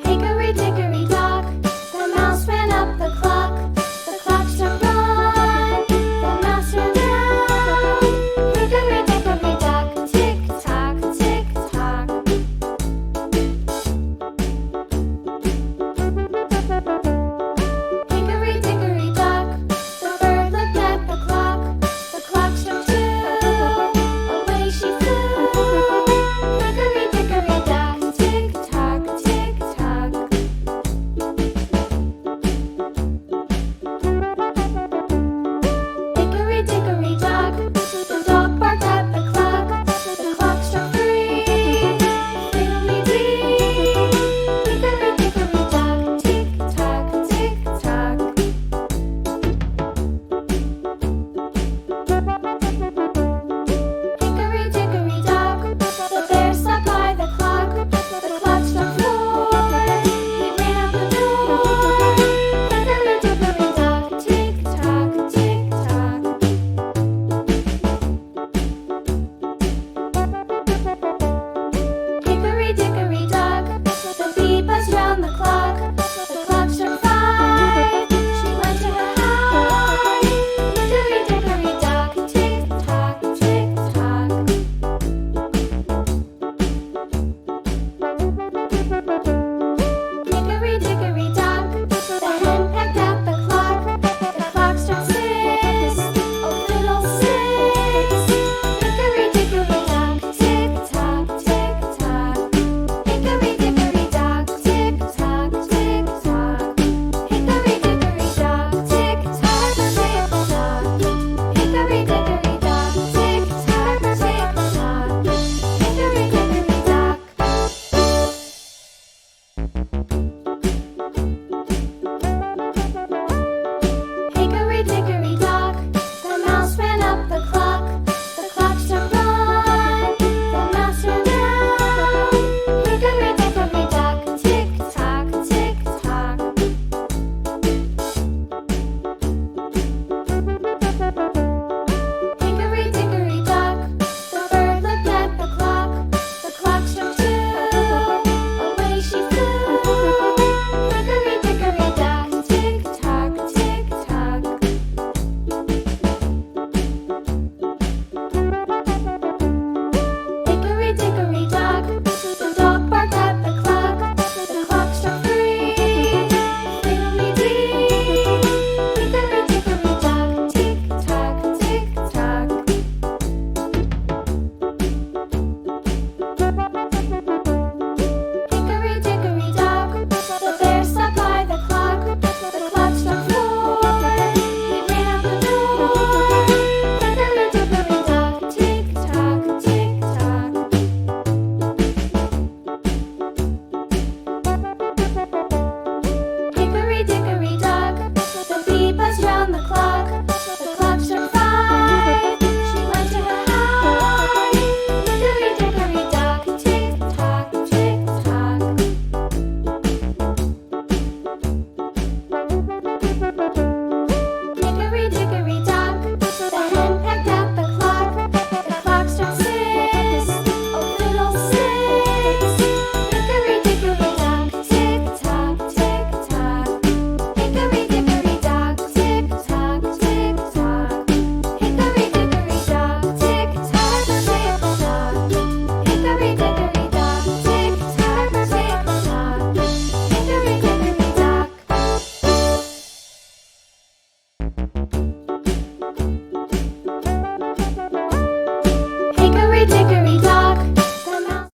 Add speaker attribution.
Speaker 1: Hickory dickory dock, the mouse ran up the clock. The clock struck one, the mouse ran down. Hickory dickory dock, tick tock, tick tock. Hickory dickory dock, the bird looked at the clock. The clock struck two, away she flew. Hickory dickory dock, tick tock, tick tock. Hickory dickory dock, the dog barked at the clock. The clock struck three, fiddly-dee. Hickory dickory dock, tick tock, tick tock. Hickory dickory dock, the bear sat by the clock. The clock struck four, he ran out the door. Hickory dickory dock, tick tock, tick tock. Hickory dickory dock, the bee buzzed round the clock. The clock struck five, she went to her hive. Hickory dickory dock, tick tock, tick tock. Hickory dickory dock, the hen pecked at the clock. The clock struck six, oh fiddle-six. Hickory dickory dock, tick tock, tick tock. Hickory dickory dock, tick tock, tick tock. Hickory dickory dock, tick tock, tick tock. Hickory dickory dock, tick tock, tick tock. Hickory dickory dock. Hickory dickory dock, the mouse ran up the clock. The clock struck one, the mouse ran down. Hickory dickory dock, tick tock, tick tock. Hickory dickory dock, the bird looked at the clock. The clock struck two, away she flew. Hickory dickory dock, tick tock, tick tock. Hickory dickory dock, the dog barked at the clock. The clock struck three, fiddly-dee. Hickory dickory dock, tick tock, tick tock. Hickory dickory dock, the bear sat by the clock. The clock struck four, he ran out the door. Hickory dickory dock, tick tock, tick tock. Hickory dickory dock, the bee buzzed round the clock. The clock struck five, she went to her hive. Hickory dickory dock, tick tock, tick tock. Hickory dickory dock, the hen pecked at the clock. The clock struck six, oh fiddle-six. Hickory dickory dock, tick tock, tick tock. Hickory dickory dock, tick tock, tick tock. Hickory dickory dock, tick tock, tick tock. Hickory dickory dock, tick tock, tick tock. Hickory dickory dock. Hickory dickory